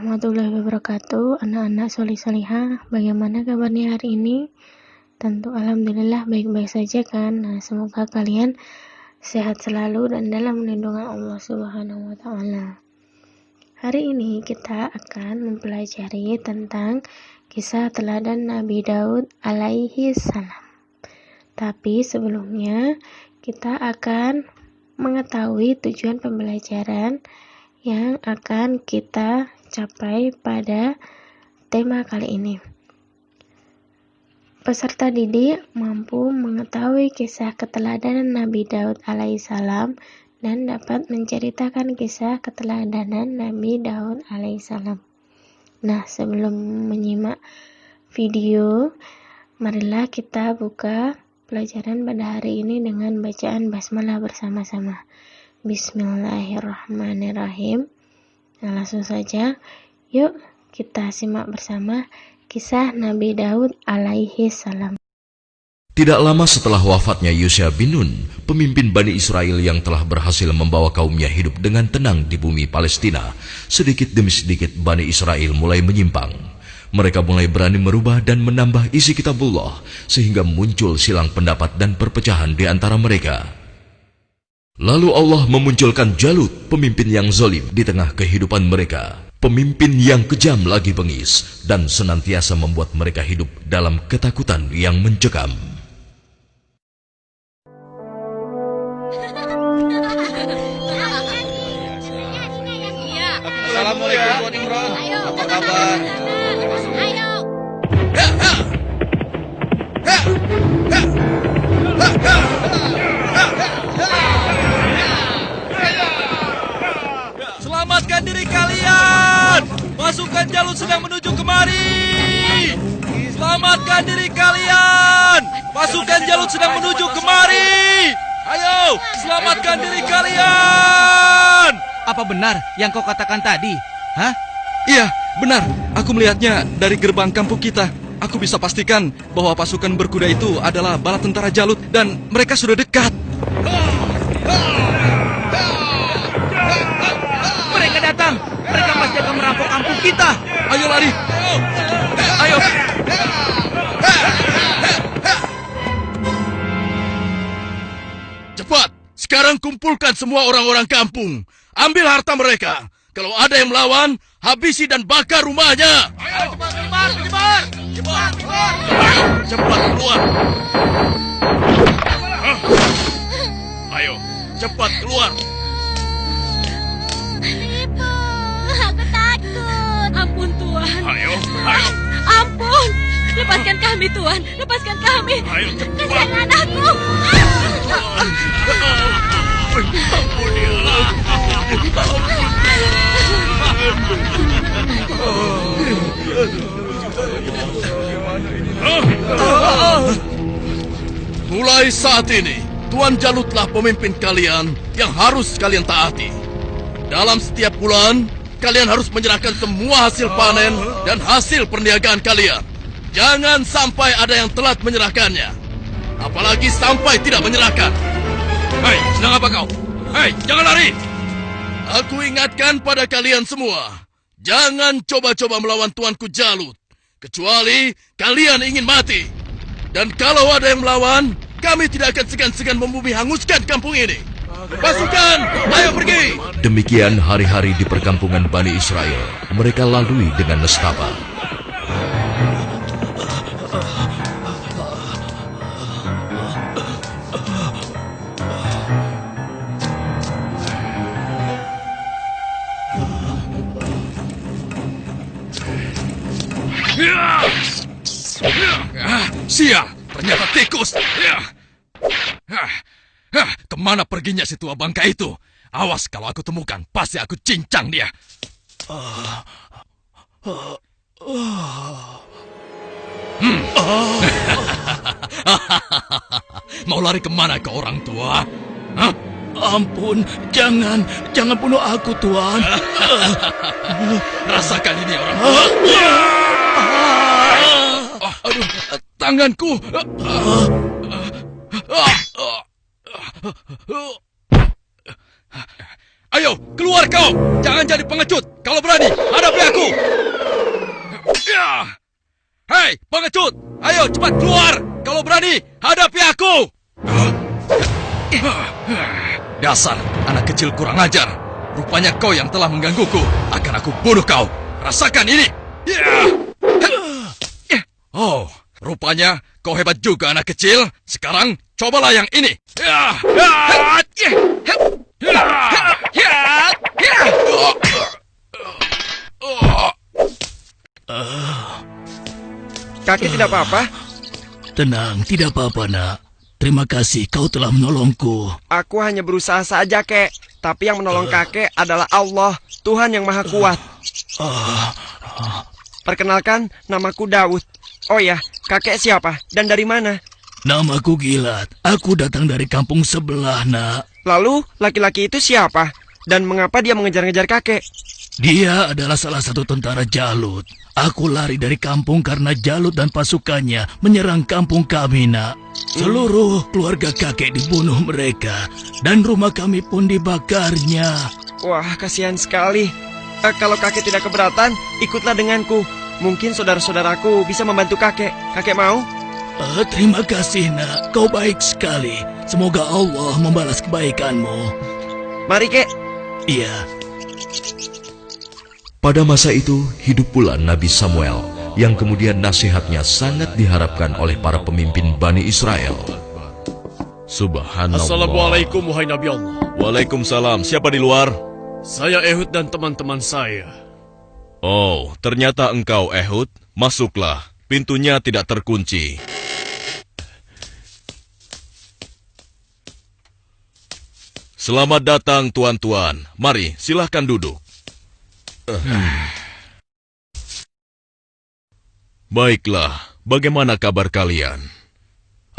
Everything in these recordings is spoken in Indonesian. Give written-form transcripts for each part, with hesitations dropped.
warahmatullahi wabarakatuh. Anak-anak solih-solihah, bagaimana kabarnya hari ini? Tentu alhamdulillah baik-baik saja kan. Nah, semoga kalian sehat selalu dan dalam lindungan Allah Subhanahu wa taala. Hari ini kita akan mempelajari tentang kisah teladan Nabi Daud alaihi salam. Tapi sebelumnya kita akan mengetahui tujuan pembelajaran yang akan kita capai pada tema kali ini. Peserta didik mampu mengetahui kisah keteladanan Nabi Daud alaihissalam dan dapat menceritakan kisah keteladanan Nabi Daud alaihissalam. Nah, sebelum menyimak video, marilah kita buka pelajaran pada hari ini dengan bacaan basmalah bersama-sama. Bismillahirrahmanirrahim. Nah, langsung saja, yuk kita simak bersama kisah Nabi Daud alaihi salam. Tidak lama setelah wafatnya Yusha bin Nun, pemimpin Bani Israel yang telah berhasil membawa kaumnya hidup dengan tenang di bumi Palestina, sedikit demi sedikit Bani Israel mulai menyimpang. Mereka mulai berani merubah dan menambah isi kitabullah, sehingga muncul silang pendapat dan perpecahan di antara mereka. Lalu Allah memunculkan Jalut, pemimpin yang zalim di tengah kehidupan mereka. Pemimpin yang kejam lagi bengis dan senantiasa membuat mereka hidup dalam ketakutan yang mencekam. Assalamualaikum Tuan Imran. Apa kabar? Selamatkan diri kalian! Pasukan Jalut sedang menuju kemari! Selamatkan diri kalian! Pasukan Jalut sedang menuju kemari! Ayo, selamatkan diri kalian! Apa benar yang kau katakan tadi? Hah? Iya, benar. Aku melihatnya dari gerbang kampung kita. Aku bisa pastikan bahwa pasukan berkuda itu adalah bala tentara Jalut dan mereka sudah dekat. Mereka datang. Mereka pasti akan merampok kampung kita. Ayo lari. Ayo. Cepat, sekarang kumpulkan semua orang-orang kampung. Ambil harta mereka. Kalau ada yang melawan, habisi dan bakar rumahnya. Ayo, cepat, menyebar. Cepat keluar. Ayo, cepat keluar. Ibu, aku takut. Ampun Tuhan. Ayo. Ampun. Lepaskan kami Tuhan. Lepaskan kami. Ayo, cepat. Kasihan anakku. Mulai saat ini, Tuan Jalutlah pemimpin kalian yang harus kalian taati. Dalam setiap bulan, kalian harus menyerahkan semua hasil panen dan hasil perniagaan kalian. Jangan sampai ada yang telat menyerahkannya. Apalagi sampai tidak menyerahkan. Hei, sedang apa kau? Hei, jangan lari! Aku ingatkan pada kalian semua, jangan coba-coba melawan Tuanku Jalut, kecuali kalian ingin mati. Dan kalau ada yang melawan, kami tidak akan segan-segan membumi hanguskan kampung ini. Pasukan, ayo pergi! Demikian hari-hari di perkampungan Bani Israel. Mereka lalui dengan nestapa. Sial, ternyata tikus. Kemana perginya si tua bangka itu? Awas kalau aku temukan, pasti aku cincang dia. Mau lari kemana ke orang tua? Hah? Ampun, jangan bunuh aku, Tuan. Rasakan ini orang tua. Aduh, tanganku. Ayo, keluar kau! Jangan jadi pengecut! Kalau berani, hadapi aku! Hei, pengecut! Ayo, cepat keluar! Kalau berani, hadapi aku! Dasar, anak kecil kurang ajar! Rupanya kau yang telah menggangguku. Akan aku bunuh kau! Rasakan ini! Oh, rupanya kau hebat juga anak kecil. Sekarang, cobalah yang ini! Kakek tidak apa-apa? Tenang, tidak apa-apa, nak. Terima kasih kau telah menolongku. Aku hanya berusaha saja, kek. Tapi yang menolong kakek adalah Allah, Tuhan yang Maha Kuat. Perkenalkan, namaku Daud. Oh ya, kakek siapa dan dari mana? Namaku Gilat. Aku datang dari kampung sebelah, nak. Lalu, laki-laki itu siapa? Dan mengapa dia mengejar-ngejar kakek? Dia adalah salah satu tentara Jalut. Aku lari dari kampung karena Jalut dan pasukannya menyerang kampung kami, nak. Seluruh keluarga kakek dibunuh mereka, dan rumah kami pun dibakarnya. Wah, kasihan sekali. Kalau kakek tidak keberatan, ikutlah denganku. Mungkin saudara-saudaraku bisa membantu kakek. Kakek mau? Terima kasih, nak. Kau baik sekali. Semoga Allah membalas kebaikanmu. Mari, kek. Iya. Pada masa itu, hidup pula Nabi Samuel, yang kemudian nasihatnya sangat diharapkan oleh para pemimpin Bani Israel. Subhanallah. Assalamualaikum, wahai Nabi Allah. Waalaikumsalam. Siapa di luar? Saya Ehud dan teman-teman saya. Oh, ternyata engkau Ehud. Masuklah. Pintunya tidak terkunci. Selamat datang, tuan-tuan. Mari, silahkan duduk. Baiklah, bagaimana kabar kalian?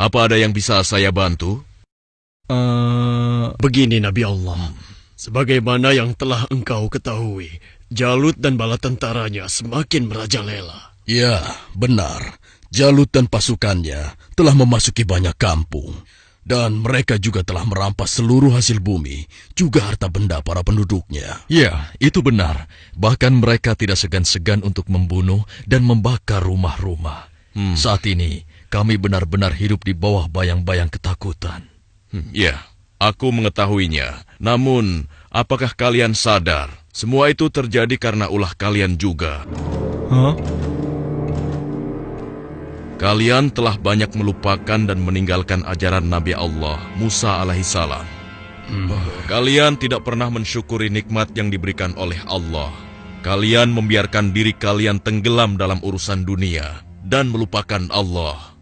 Apa ada yang bisa saya bantu? Begini, Nabi Allah. Sebagaimana yang telah engkau ketahui, Jalut dan bala tentaranya semakin merajalela. Ya, benar. Jalut dan pasukannya telah memasuki banyak kampung. Dan mereka juga telah merampas seluruh hasil bumi, juga harta benda para penduduknya. Ya, itu benar. Bahkan mereka tidak segan-segan untuk membunuh dan membakar rumah-rumah. Saat ini, kami benar-benar hidup di bawah bayang-bayang ketakutan. Ya, aku mengetahuinya. Namun, apakah kalian sadar, semua itu terjadi karena ulah kalian juga? Kalian telah banyak melupakan dan meninggalkan ajaran Nabi Allah, Musa alaihissalam. Kalian tidak pernah mensyukuri nikmat yang diberikan oleh Allah. Kalian membiarkan diri kalian tenggelam dalam urusan dunia dan melupakan Allah.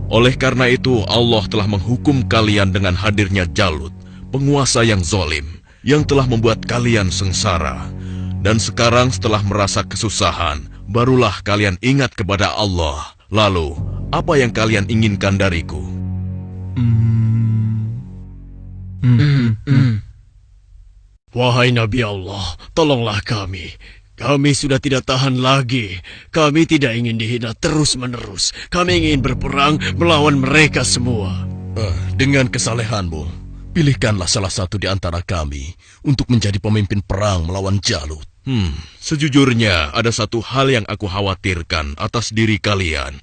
Oleh karena itu, Allah telah menghukum kalian dengan hadirnya Jalut, penguasa yang zalim, yang telah membuat kalian sengsara. Dan sekarang setelah merasa kesusahan, barulah kalian ingat kepada Allah. Lalu, apa yang kalian inginkan dariku? Wahai Nabi Allah, tolonglah kami. Kami sudah tidak tahan lagi. Kami tidak ingin dihina terus-menerus. Kami ingin berperang melawan mereka semua. Dengan kesalehanmu, pilihkanlah salah satu di antara kami untuk menjadi pemimpin perang melawan Jalut. Sejujurnya, ada satu hal yang aku khawatirkan atas diri kalian.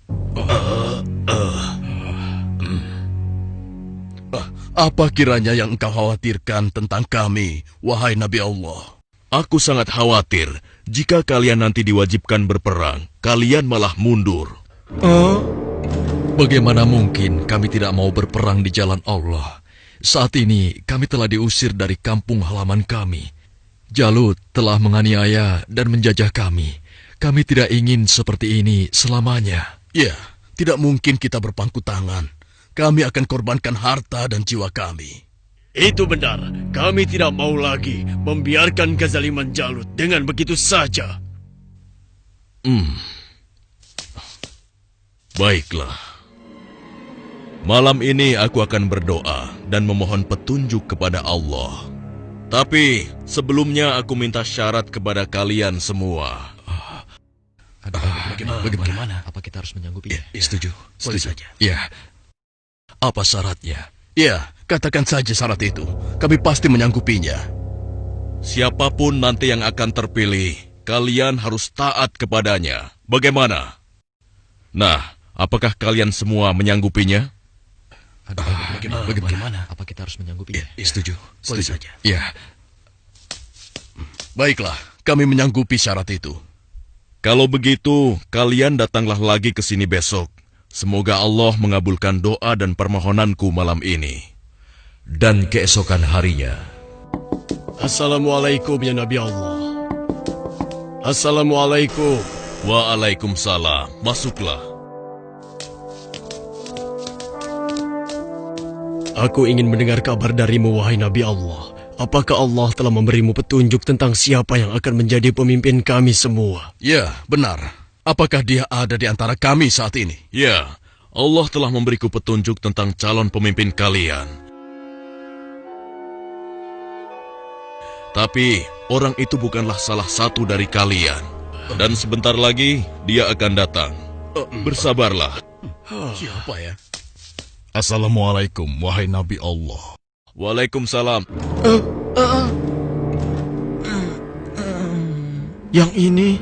Apa kiranya yang engkau khawatirkan tentang kami, wahai Nabi Allah? Aku sangat khawatir jika kalian nanti diwajibkan berperang, kalian malah mundur. Bagaimana mungkin kami tidak mau berperang di jalan Allah? Saat ini kami telah diusir dari kampung halaman kami. Jalut telah menganiaya dan menjajah kami. Kami tidak ingin seperti ini selamanya. Ya, tidak mungkin kita berpangku tangan. Kami akan korbankan harta dan jiwa kami. Itu benar. Kami tidak mau lagi membiarkan kezaliman Jalut dengan begitu saja. Baiklah. Malam ini aku akan berdoa dan memohon petunjuk kepada Allah. Tapi sebelumnya aku minta syarat kepada kalian semua. Bagaimana? Apa kita harus menyanggupinya? Setuju. Boleh saja. Ya. Apa syaratnya? Ya, katakan saja syarat itu. Kami pasti menyanggupinya. Siapapun nanti yang akan terpilih, kalian harus taat kepadanya. Bagaimana? Nah, apakah kalian semua menyanggupinya? Bagaimana? Apa kita harus menyanggupinya? Setuju. Boleh saja. Ya. Baiklah, kami menyanggupi syarat itu. Kalau begitu, kalian datanglah lagi ke sini besok. Semoga Allah mengabulkan doa dan permohonanku malam ini. Dan keesokan harinya, Assalamualaikum ya Nabi Allah. Assalamualaikum. Waalaikumsalam. Masuklah. Aku ingin mendengar kabar darimu, wahai Nabi Allah. Apakah Allah telah memberimu petunjuk tentang siapa yang akan menjadi pemimpin kami semua? Ya, benar. Apakah dia ada di antara kami saat ini? Ya, Allah telah memberiku petunjuk tentang calon pemimpin kalian. Tapi, orang itu bukanlah salah satu dari kalian. Dan sebentar lagi, dia akan datang. Bersabarlah. Siapa ya? Assalamualaikum, wahai Nabi Allah. Waalaikumsalam. Yang ini...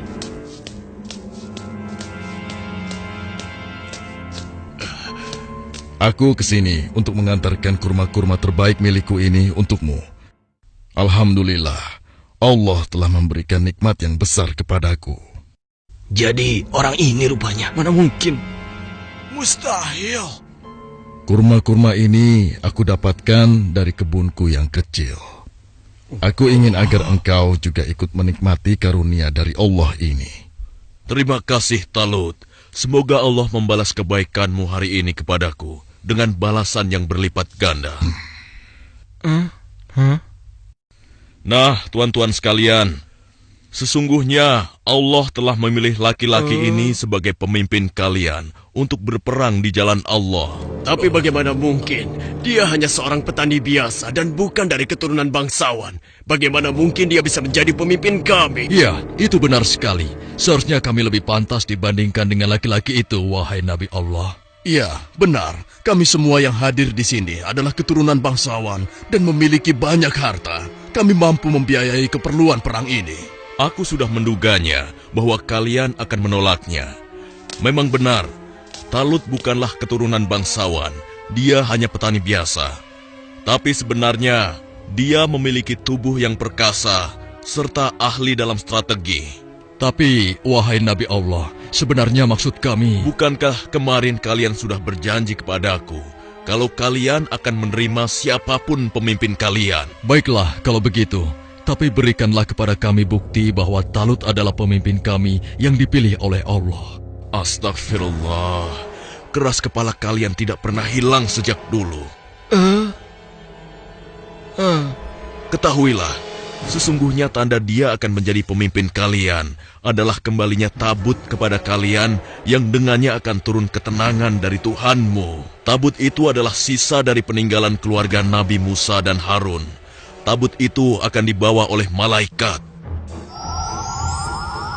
Aku kesini untuk mengantarkan kurma-kurma terbaik milikku ini untukmu. Alhamdulillah, Allah telah memberikan nikmat yang besar kepadaku. Jadi orang ini rupanya. Mana mungkin? Mustahil. Kurma-kurma ini aku dapatkan dari kebunku yang kecil. Aku ingin agar engkau juga ikut menikmati karunia dari Allah ini. Terima kasih, Talut. Semoga Allah membalas kebaikanmu hari ini kepadaku dengan balasan yang berlipat ganda. Nah, tuan-tuan sekalian, sesungguhnya Allah telah memilih laki-laki ini sebagai pemimpin kalian untuk berperang di jalan Allah. Tapi bagaimana mungkin? Dia hanya seorang petani biasa dan bukan dari keturunan bangsawan. Bagaimana mungkin dia bisa menjadi pemimpin kami? ya, itu benar sekali. Seharusnya kami lebih pantas dibandingkan dengan laki-laki itu, wahai Nabi Allah. Ya, benar. Kami semua yang hadir di sini adalah keturunan bangsawan dan memiliki banyak harta. Kami mampu membiayai keperluan perang ini. Aku sudah menduganya bahwa kalian akan menolaknya. Memang benar, Talut bukanlah keturunan bangsawan. Dia hanya petani biasa. Tapi sebenarnya, dia memiliki tubuh yang perkasa serta ahli dalam strategi. Tapi, wahai Nabi Allah, sebenarnya maksud kami... Bukankah kemarin kalian sudah berjanji kepadaku kalau kalian akan menerima siapapun pemimpin kalian? Baiklah, kalau begitu. Tapi berikanlah kepada kami bukti bahwa Talut adalah pemimpin kami yang dipilih oleh Allah. Astagfirullah. Keras kepala kalian tidak pernah hilang sejak dulu. Ketahuilah, sesungguhnya tanda dia akan menjadi pemimpin kalian adalah kembalinya tabut kepada kalian yang dengannya akan turun ketenangan dari Tuhanmu. Tabut itu adalah sisa dari peninggalan keluarga Nabi Musa dan Harun. Tabut itu akan dibawa oleh malaikat.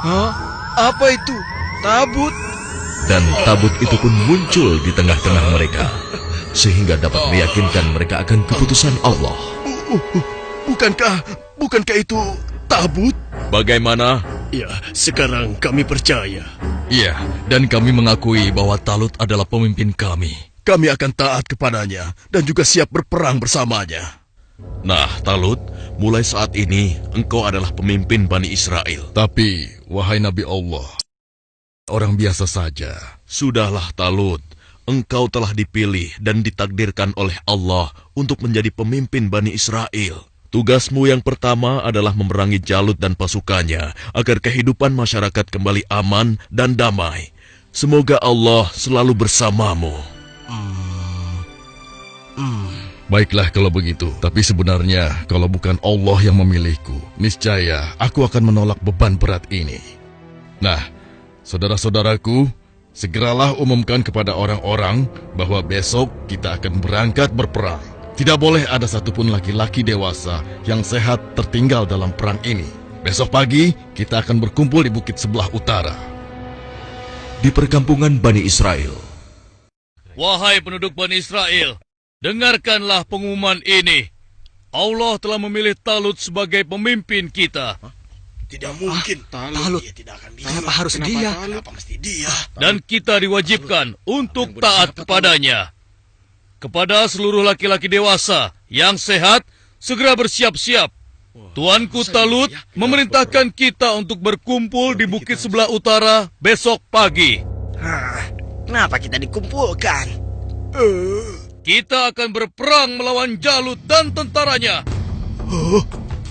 Hah? Apa itu? Tabut? Dan tabut itu pun muncul di tengah-tengah mereka, sehingga dapat meyakinkan mereka akan keputusan Allah. Bukankah itu tabut? Bagaimana? Ya, sekarang kami percaya. Iya, dan kami mengakui bahwa Talut adalah pemimpin kami. Kami akan taat kepadanya dan juga siap berperang bersamanya. Nah, Talut, mulai saat ini engkau adalah pemimpin Bani Israel. Tapi, wahai Nabi Allah, orang biasa saja. Sudahlah, Talut. Engkau telah dipilih dan ditakdirkan oleh Allah untuk menjadi pemimpin Bani Israel. Tugasmu yang pertama adalah memerangi Jalut dan pasukannya agar kehidupan masyarakat kembali aman dan damai. Semoga Allah selalu bersamamu. Baiklah kalau begitu, tapi sebenarnya kalau bukan Allah yang memilihku, niscaya aku akan menolak beban berat ini. Nah, saudara-saudaraku, segeralah umumkan kepada orang-orang bahwa besok kita akan berangkat berperang. Tidak boleh ada satupun laki-laki dewasa yang sehat tertinggal dalam perang ini. Besok pagi kita akan berkumpul di bukit sebelah utara. Di perkampungan Bani Israel. Wahai penduduk Bani Israel, dengarkanlah pengumuman ini. Allah telah memilih Talut sebagai pemimpin kita. Tidak mungkin. Talut. Dia tidak akan bisa. Kenapa harus dia? Kenapa mesti dia? Dan kita diwajibkan untuk taat kepadanya. Kepada seluruh laki-laki dewasa yang sehat, segera bersiap-siap. Tuanku Talut memerintahkan kita untuk berkumpul di bukit sebelah utara besok pagi. Kenapa kita dikumpulkan? Kita akan berperang melawan Jalut dan tentaranya.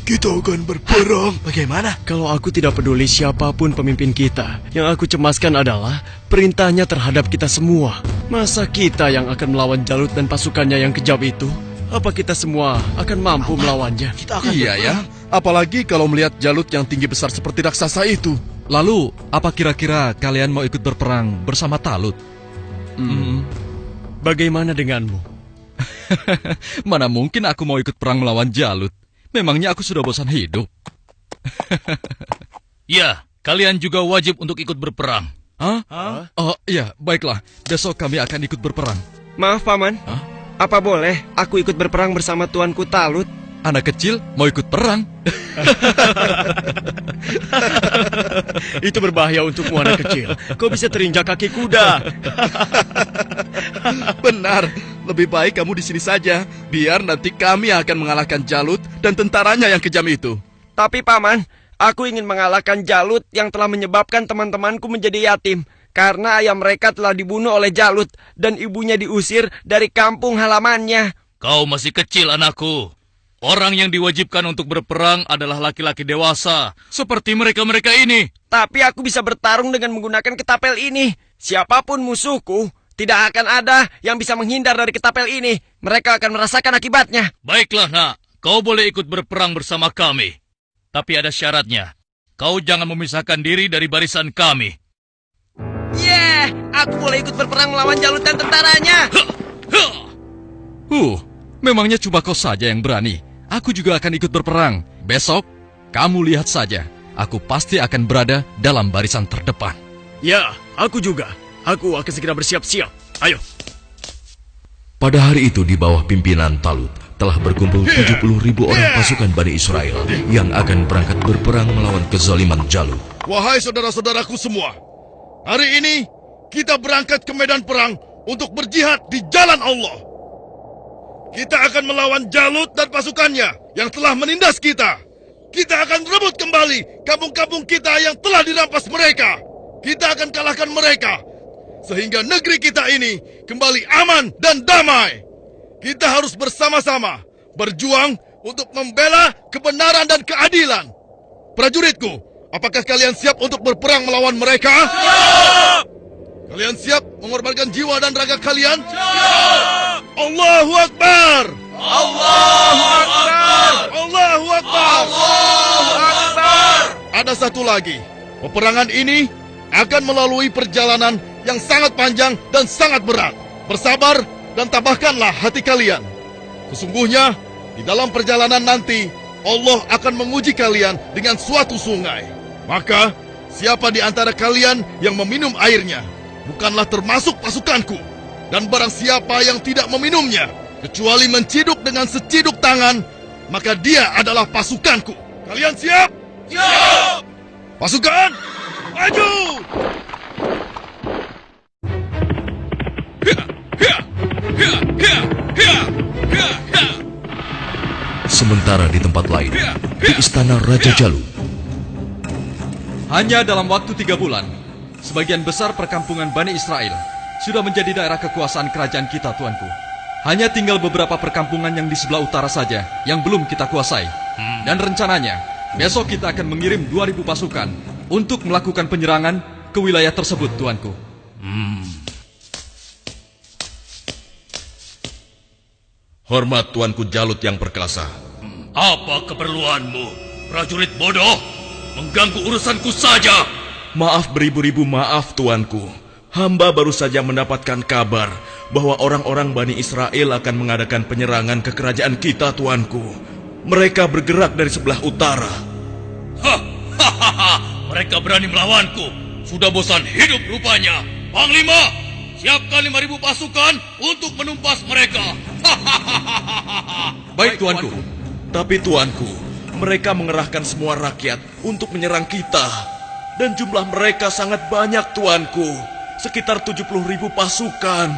Kita akan berperang. Bagaimana? Kalau aku tidak peduli siapapun pemimpin kita, yang aku cemaskan adalah perintahnya terhadap kita semua. Masa kita yang akan melawan Jalut dan pasukannya yang kejam itu? Apa kita semua akan mampu melawannya? Iya ya, apalagi kalau melihat Jalut yang tinggi besar seperti raksasa itu. Lalu, apa kira-kira kalian mau ikut berperang bersama Talut? Bagaimana denganmu? Mana mungkin aku mau ikut perang melawan Jalut? Memangnya aku sudah bosan hidup? Ya, kalian juga wajib untuk ikut berperang. Hah? Oh iya, baiklah. Besok kami akan ikut berperang. Maaf, Paman. Apa boleh aku ikut berperang bersama tuanku Talut? Anak kecil mau ikut perang? Itu berbahaya untukmu, anak kecil. Kau bisa terinjak kaki kuda. Benar, lebih baik kamu di sini saja. Biar nanti kami akan mengalahkan Jalut dan tentaranya yang kejam itu. Tapi, Paman, aku ingin mengalahkan Jalut yang telah menyebabkan teman-temanku menjadi yatim. Karena ayah mereka telah dibunuh oleh Jalut dan ibunya diusir dari kampung halamannya. Kau masih kecil, anakku. Orang yang diwajibkan untuk berperang adalah laki-laki dewasa, seperti mereka-mereka ini. Tapi aku bisa bertarung dengan menggunakan ketapel ini. Siapapun musuhku, tidak akan ada yang bisa menghindar dari ketapel ini. Mereka akan merasakan akibatnya. Baiklah, nak. Kau boleh ikut berperang bersama kami. Tapi ada syaratnya. Kau jangan memisahkan diri dari barisan kami. Aku boleh ikut berperang melawan Jalut dan tentaranya. Memangnya cuma kau saja yang berani. Aku juga akan ikut berperang. Besok, kamu lihat saja. Aku pasti akan berada dalam barisan terdepan. Ya, aku juga. Aku akan segera bersiap-siap. Ayo. Pada hari itu di bawah pimpinan Talut telah berkumpul 70.000 orang pasukan Bani Israel yang akan berangkat berperang melawan kezaliman Jalut. Wahai saudara-saudaraku semua, hari ini kita berangkat ke medan perang untuk berjihad di jalan Allah. Kita akan melawan Jalut dan pasukannya yang telah menindas kita. Kita akan rebut kembali kampung-kampung kita yang telah dirampas mereka. Kita akan kalahkan mereka, sehingga negeri kita ini kembali aman dan damai. Kita harus bersama-sama berjuang untuk membela kebenaran dan keadilan. Prajuritku, apakah kalian siap untuk berperang melawan mereka? Siap! Kalian siap mengorbankan jiwa dan raga kalian? Siap! Allahu Akbar! Allahu Akbar! Allahu Akbar! Allahu Akbar! Ada satu lagi. Peperangan ini akan melalui perjalanan yang sangat panjang dan sangat berat. Bersabar dan tabahkanlah hati kalian. Sesungguhnya, di dalam perjalanan nanti, Allah akan menguji kalian dengan suatu sungai. Maka, siapa di antara kalian yang meminum airnya, bukanlah termasuk pasukanku. Dan barang siapa yang tidak meminumnya, kecuali menciduk dengan seciduk tangan, maka dia adalah pasukanku. Kalian siap? Siap! Pasukan, maju! Sementara di tempat lain, di istana Raja Jalut. Hanya dalam waktu 3 bulan, sebagian besar perkampungan Bani Israel sudah menjadi daerah kekuasaan kerajaan kita, tuanku. Hanya tinggal beberapa perkampungan yang di sebelah utara saja yang belum kita kuasai. Dan rencananya, besok kita akan mengirim 2.000 pasukan untuk melakukan penyerangan ke wilayah tersebut, tuanku. Hormat tuanku Jalut yang perkasa. Apa keperluanmu, prajurit bodoh? Mengganggu urusanku saja. Maaf beribu-ribu maaf tuanku. Hamba baru saja mendapatkan kabar bahwa orang-orang Bani Israel akan mengadakan penyerangan ke kerajaan kita, tuanku. Mereka bergerak dari sebelah utara. Mereka berani melawanku. Sudah bosan hidup rupanya. Panglima, siapkan 5.000 pasukan untuk menumpas mereka. Baik, tuanku. Tapi tuanku, mereka mengerahkan semua rakyat untuk menyerang kita. Dan jumlah mereka sangat banyak, tuanku. Sekitar 70.000 pasukan.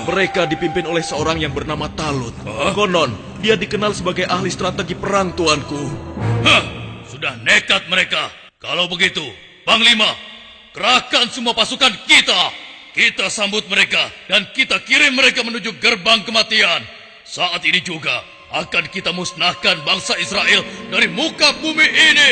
Mereka dipimpin oleh seorang yang bernama Talut. Konon, dia dikenal sebagai ahli strategi perang, tuanku. Hah, sudah nekat mereka. Kalau begitu, Panglima, kerahkan semua pasukan kita. Kita sambut mereka dan kita kirim mereka menuju gerbang kematian. Saat ini juga akan kita musnahkan bangsa Israel dari muka bumi ini.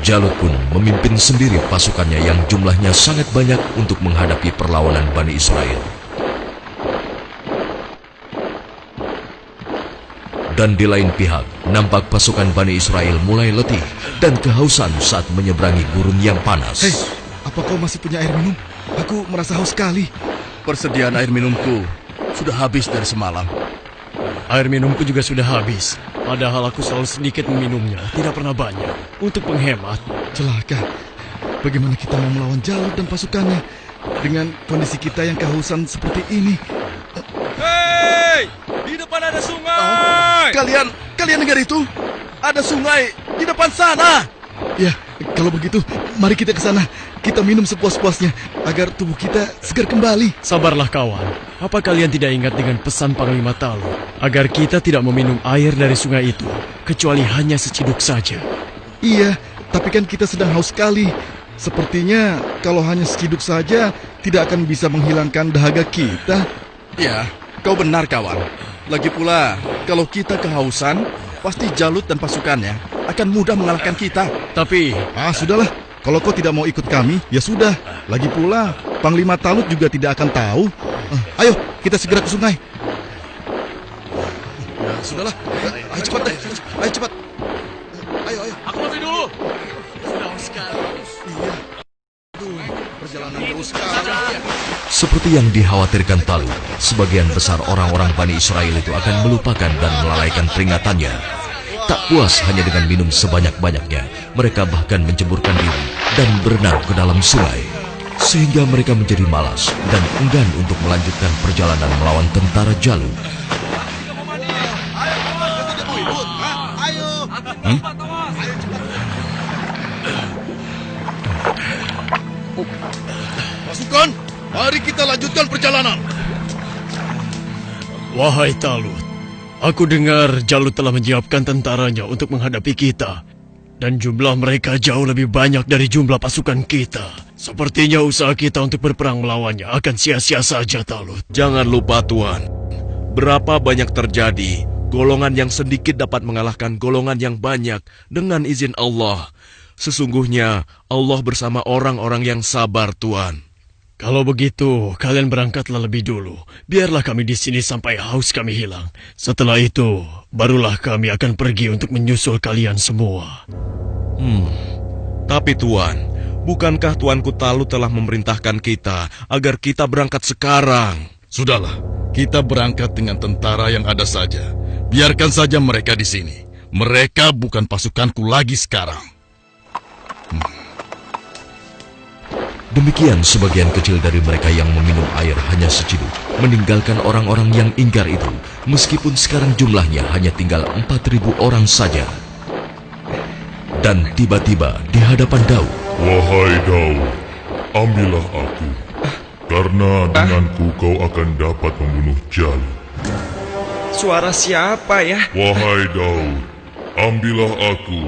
Jalut pun memimpin sendiri pasukannya yang jumlahnya sangat banyak untuk menghadapi perlawanan Bani Israel. Dan di lain pihak, nampak pasukan Bani Israel mulai letih dan kehausan saat menyeberangi gurun yang panas. Hei, apa kau masih punya air minum? Aku merasa haus sekali. Persediaan air minumku sudah habis dari semalam. Air minumku juga sudah habis. Padahal aku selalu sedikit meminumnya, tidak pernah banyak. Untuk menghemat. Celaka. Bagaimana kita mau melawan Jalut dan pasukannya dengan kondisi kita yang kehausan seperti ini? Hei, di depan ada sungai. Kalian dengar itu? Ada sungai di depan sana. Ya, kalau begitu, mari kita ke sana. Kita minum sepuas-puasnya agar tubuh kita segar kembali. Sabarlah kawan. Apa kalian tidak ingat dengan pesan Panglima Talut agar kita tidak meminum air dari sungai itu kecuali hanya seciduk saja? Iya, tapi kan kita sedang haus sekali. Sepertinya kalau hanya seciduk saja tidak akan bisa menghilangkan dahaga kita. Ya, kau benar kawan. Lagi pula, kalau kita kehausan, pasti Jalut dan pasukannya akan mudah mengalahkan kita. Tapi, sudahlah. Kalau kau tidak mau ikut kami, ya sudah. Lagi pula, Panglima Talut juga tidak akan tahu. Ayo, kita segera ke sungai. Ya, sudahlah. Ayo cepat deh. Ayo cepat. Ayo. Aku mati dulu. Sudah sekali. Iya. Perjalanan jauh sekali. Seperti yang dikhawatirkan Talut, sebagian besar orang-orang Bani Israel itu akan melupakan dan melalaikan peringatannya. Tak puas hanya dengan minum sebanyak-banyaknya, mereka bahkan menceburkan diri dan berenang ke dalam sungai. Sehingga mereka menjadi malas dan enggan untuk melanjutkan perjalanan melawan tentara Jalut. Pasukan, mari kita lanjutkan perjalanan. wahai Talut, aku dengar Jalut telah menyiapkan tentaranya untuk menghadapi kita. Dan jumlah mereka jauh lebih banyak dari jumlah pasukan kita. Sepertinya usaha kita untuk berperang melawannya akan sia-sia saja, Talut. Jangan lupa, Tuan. Berapa banyak terjadi, golongan yang sedikit dapat mengalahkan golongan yang banyak dengan izin Allah. Sesungguhnya Allah bersama orang-orang yang sabar, Tuan. Kalau begitu, kalian berangkatlah lebih dulu. Biarlah kami di sini sampai haus kami hilang. Setelah itu, barulah kami akan pergi untuk menyusul kalian semua. Tapi Tuan, bukankah Tuanku Talut telah memerintahkan kita agar kita berangkat sekarang? Sudahlah, kita berangkat dengan tentara yang ada saja. Biarkan saja mereka di sini. Mereka bukan pasukanku lagi sekarang. Demikian sebagian kecil dari mereka yang meminum air hanya seciduk, meninggalkan orang-orang yang ingkar itu, meskipun sekarang jumlahnya hanya tinggal 4.000 orang saja. Dan tiba-tiba di hadapan Daud. Wahai Daud, ambillah aku, karena denganku kau akan dapat membunuh Jalut. Suara siapa ya? Wahai Daud, ambillah aku,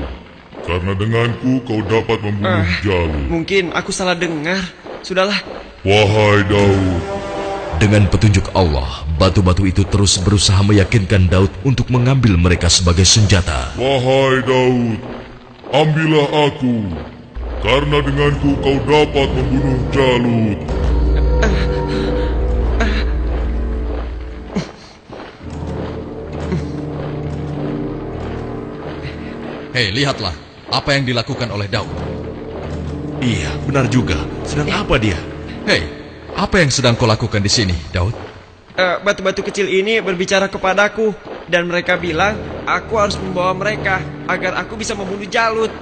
karena denganku kau dapat membunuh Jalut. Mungkin aku salah dengar. Sudahlah. Wahai Daud. Dengan petunjuk Allah, batu-batu itu terus berusaha meyakinkan Daud untuk mengambil mereka sebagai senjata. Wahai Daud, ambillah aku, karena denganku kau dapat membunuh Jalut. Hei, lihatlah apa yang dilakukan oleh Daud. Iya, benar juga. Sedang apa dia? Hei, apa yang sedang kau lakukan di sini, Daud? Batu-batu kecil ini berbicara kepadaku. Dan mereka bilang, aku harus membawa mereka agar aku bisa membunuh Jalut.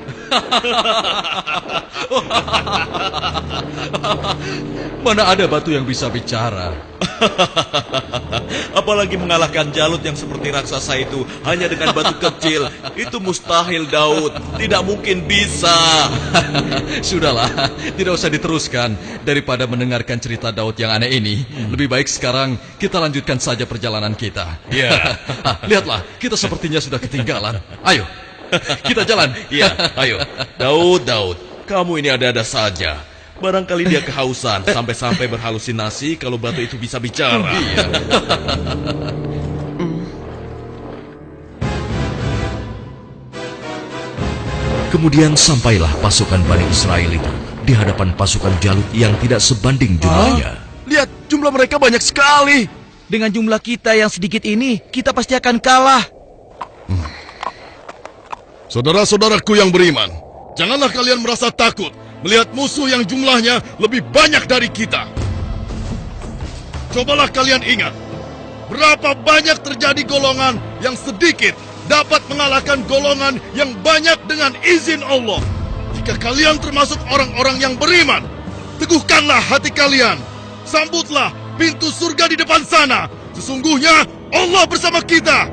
Mana ada batu yang bisa bicara? Apalagi mengalahkan Jalut yang seperti raksasa itu hanya dengan batu kecil. Itu mustahil, Daud. Tidak mungkin bisa. Sudahlah, tidak usah diteruskan. Daripada mendengarkan cerita Daud yang aneh ini, lebih baik sekarang kita lanjutkan saja perjalanan kita. Ya. Lihatlah, kita sepertinya sudah ketinggalan. Ayo, kita jalan. Iya, ayo. Daud, kamu ini ada-ada saja. Barangkali dia kehausan sampai-sampai berhalusinasi kalau batu itu bisa bicara. Iya. Kemudian sampailah pasukan Bani Israel itu di hadapan pasukan Jalut yang tidak sebanding jumlahnya. Lihat, jumlah mereka banyak sekali. Dengan jumlah kita yang sedikit ini, kita pasti akan kalah. Saudara-saudaraku yang beriman, janganlah kalian merasa takut melihat musuh yang jumlahnya lebih banyak dari kita. Cobalah kalian ingat, berapa banyak terjadi golongan yang sedikit dapat mengalahkan golongan yang banyak dengan izin Allah. Jika kalian termasuk orang-orang yang beriman, teguhkanlah hati kalian. Sambutlah pintu surga di depan sana. Sesungguhnya Allah bersama kita.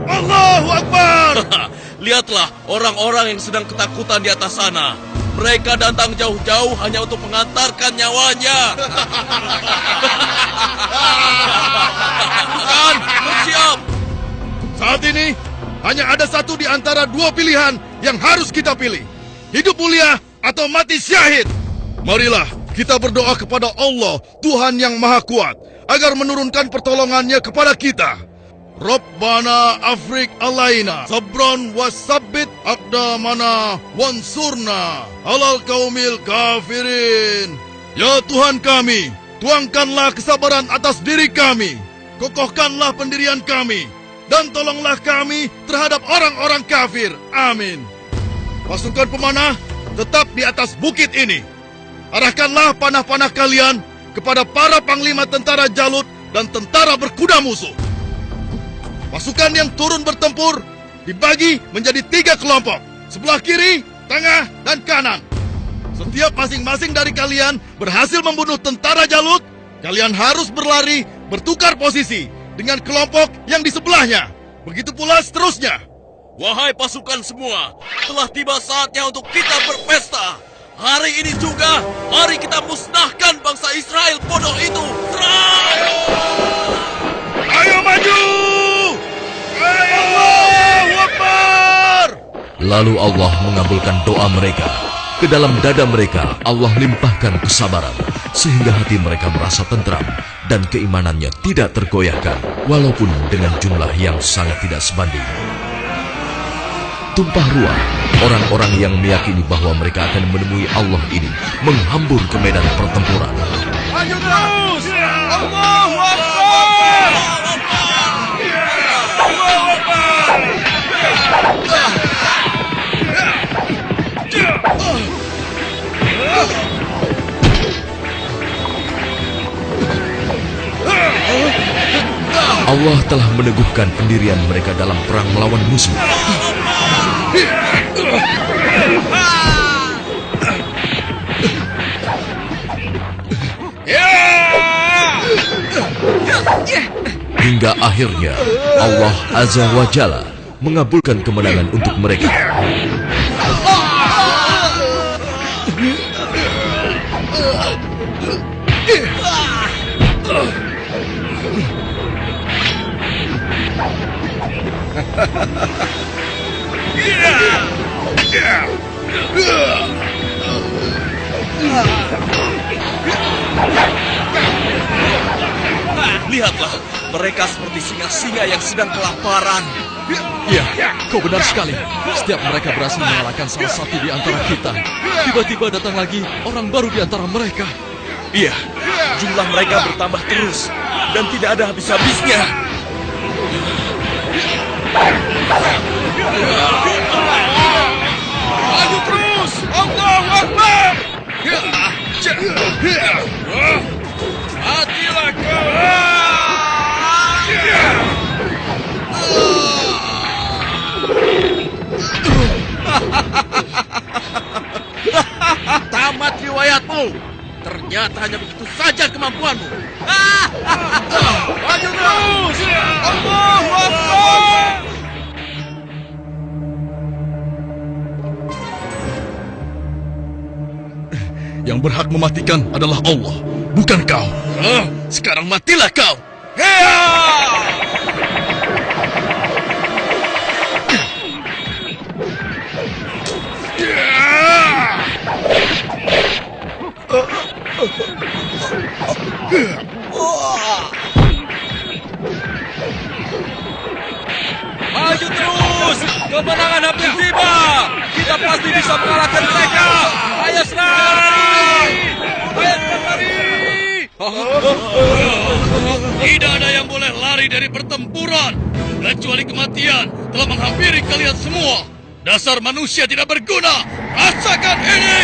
Allahu Akbar. Lihatlah orang-orang yang sedang ketakutan di atas sana. Mereka datang jauh-jauh hanya untuk mengantarkan nyawanya. Bukan, bersiap. Saat ini hanya ada satu di antara dua pilihan yang harus kita pilih. Hidup mulia atau mati syahid. Marilah kita berdoa kepada Allah, Tuhan yang Maha Kuat, agar menurunkan pertolongannya kepada kita. Rabbana afrik alaina sabron wasabbit aqdamana wansurna alal kaumil kafirin. Ya Tuhan kami, tuangkanlah kesabaran atas diri kami, kokohkanlah pendirian kami, dan tolonglah kami terhadap orang-orang kafir. Amin. Pasukan pemanah tetap di atas bukit ini. Arahkanlah panah-panah kalian kepada para panglima tentara Jalut dan tentara berkuda musuh. Pasukan yang turun bertempur dibagi menjadi 3 kelompok, sebelah kiri, tengah, dan kanan. Setiap masing-masing dari kalian berhasil membunuh tentara Jalut, kalian harus berlari bertukar posisi dengan kelompok yang di sebelahnya. Begitu pula seterusnya. Wahai pasukan semua, telah tiba saatnya untuk kita berpesta. Hari ini juga, mari kita musnahkan bangsa Israel bodoh itu. Serang! Ayo maju! Allahu Akbar! Lalu Allah mengabulkan doa mereka. Ke dalam dada mereka Allah limpahkan kesabaran, sehingga hati mereka merasa tentram dan keimanannya tidak tergoyahkan, walaupun dengan jumlah yang sangat tidak sebanding. Tumpah ruah, orang-orang yang meyakini bahwa mereka akan menemui Allah ini menghambur ke medan pertempuran. Maju terus! Allahu Akbar! Allahu Akbar! Allah telah meneguhkan pendirian mereka dalam perang melawan musuh. Hingga akhirnya Allah Azza wa Jalla mengabulkan kemenangan untuk mereka. Lihatlah, mereka seperti singa-singa yang sedang kelaparan. Iya, kau benar sekali. Setiap mereka berhasil mengalahkan salah satu di antara kita, tiba-tiba datang lagi orang baru di antara mereka. Iya, jumlah mereka bertambah terus dan tidak ada habis-habisnya. Maju terus! Allahu Akbar! Matilah kau! Ternyata hanya begitu saja kemampuanmu. Maju terus! Allahu Akbar! Yang berhak mematikan adalah Allah, bukan kau. Sekarang matilah kau. Maju terus! Kemenangan hampir tiba! Kita pasti bisa mengalahkan mereka! Ayo serang! Ayo lari! Tidak ada yang boleh lari dari pertempuran, kecuali kematian telah menghampiri kalian semua. Dasar manusia tidak berguna. Rasakan ini!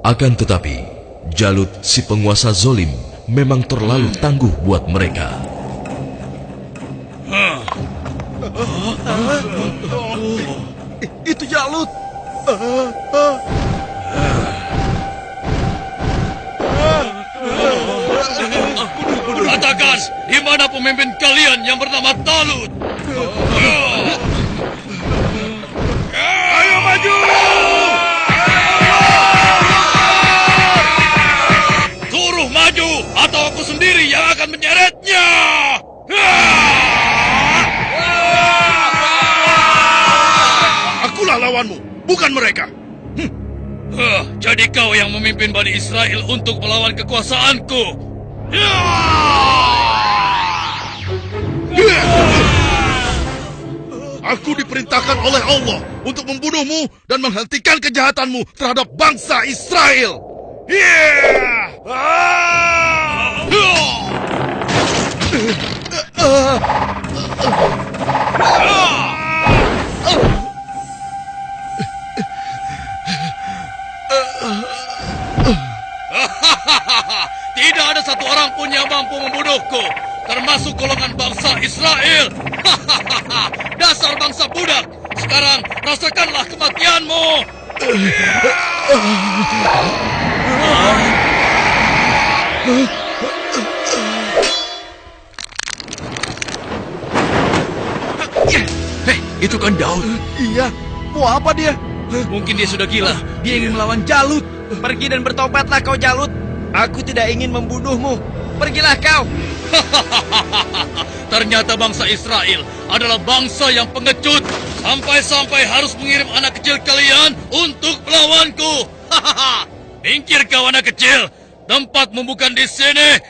Akan tetapi, Jalut si penguasa zolim memang terlalu tangguh buat mereka. Itu Jalut! Katakan, di mana pemimpin kalian yang bernama Talut? Ayo maju! Suruh maju, atau aku sendiri yang akan menyeretnya! Akulah lawanmu, bukan mereka. Jadi kau yang memimpin Bani Israel untuk melawan kekuasaanku. Aku diperintahkan oleh Allah untuk membunuhmu dan menghentikan kejahatanmu terhadap bangsa Israel. Tidak ada satu orang pun yang mampu membunuhku, termasuk golongan bangsa Israel. Dasar bangsa budak. Sekarang rasakanlah kematianmu. Hei, itu kan Daud. Iya, mau apa dia? Mungkin dia sudah gila. Dia ingin melawan Jalut. Pergi dan bertobatlah kau Jalut. Aku tidak ingin membunuhmu. Pergilah kau. Ternyata bangsa Israel adalah bangsa yang pengecut. Sampai-sampai harus mengirim anak kecil kalian untuk melawanku. Minggir kau anak kecil. Tempatmu bukan di sini.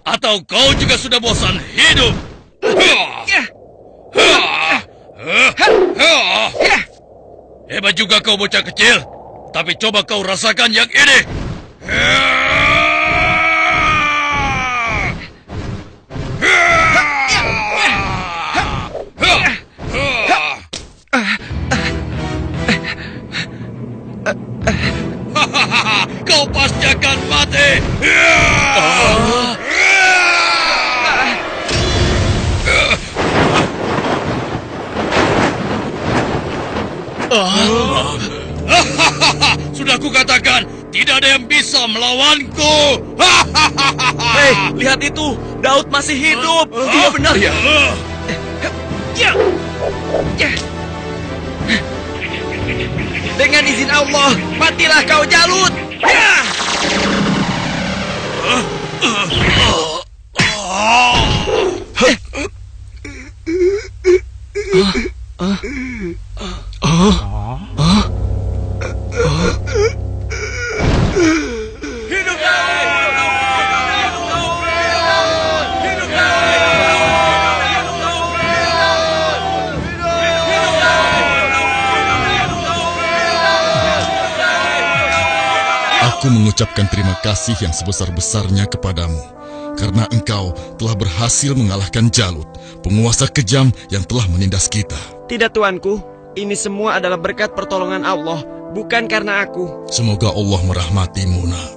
Atau kau juga sudah bosan hidup? Hebat juga kau bocah kecil. Tapi coba kau rasakan yang ini. Kau pasti akan mati. Sudah kukatakan, tidak ada yang bisa melawanku. Hei, lihat itu. Daud masih hidup. Tidak benar ya? Dengan izin Allah, matilah kau Jalut. Aku mengucapkan terima kasih yang sebesar-besarnya kepadamu, karena engkau telah berhasil mengalahkan Jalut, penguasa kejam yang telah menindas kita. Tidak tuanku, ini semua adalah berkat pertolongan Allah, bukan karena aku. Semoga Allah merahmatimu, nak.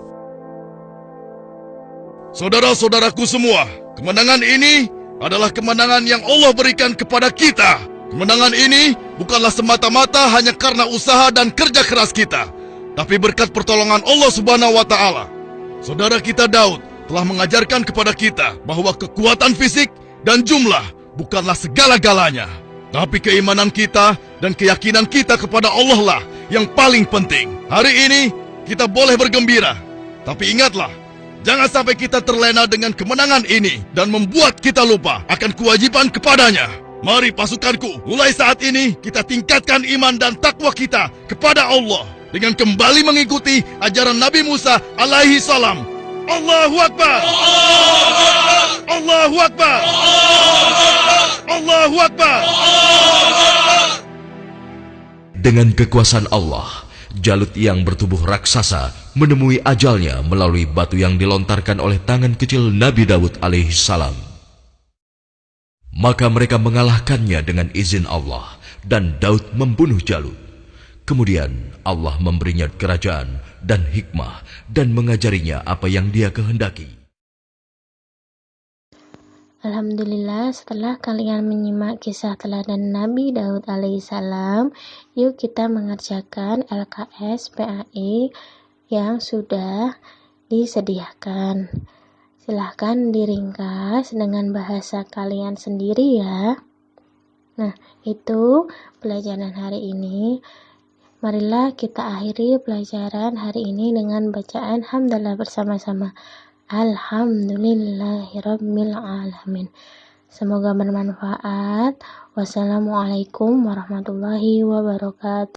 Saudara-saudaraku semua, kemenangan ini adalah kemenangan yang Allah berikan kepada kita. Kemenangan ini bukanlah semata-mata hanya karena usaha dan kerja keras kita, tapi berkat pertolongan Allah Subhanahu wa Ta'ala. Saudara kita Daud telah mengajarkan kepada kita bahwa kekuatan fisik dan jumlah bukanlah segala-galanya, tapi keimanan kita dan keyakinan kita kepada Allah lah yang paling penting. Hari ini kita boleh bergembira, tapi ingatlah, jangan sampai kita terlena dengan kemenangan ini dan membuat kita lupa akan kewajiban kepadanya. Mari pasukanku, mulai saat ini kita tingkatkan iman dan takwa kita kepada Allah dengan kembali mengikuti ajaran Nabi Musa alaihi salam. Allahu Akbar! Allahu Akbar! Allahu Akbar! Dengan kekuasaan Allah, Jalut yang bertubuh raksasa menemui ajalnya melalui batu yang dilontarkan oleh tangan kecil Nabi Daud alaihi salam. Maka mereka mengalahkannya dengan izin Allah, dan Daud membunuh Jalut. Kemudian Allah memberinya kerajaan dan hikmah dan mengajarinya apa yang Dia kehendaki. Alhamdulillah, setelah kalian menyimak kisah teladan Nabi Daud alaihissalam, yuk kita mengerjakan LKS PAI yang sudah disediakan. Silahkan diringkas dengan bahasa kalian sendiri ya. Nah, itu pelajaran hari ini. Marilah kita akhiri pelajaran hari ini dengan bacaan hamdalah bersama-sama. Alhamdulillahirabbil alamin. Semoga bermanfaat. Wassalamualaikum warahmatullahi wabarakatuh.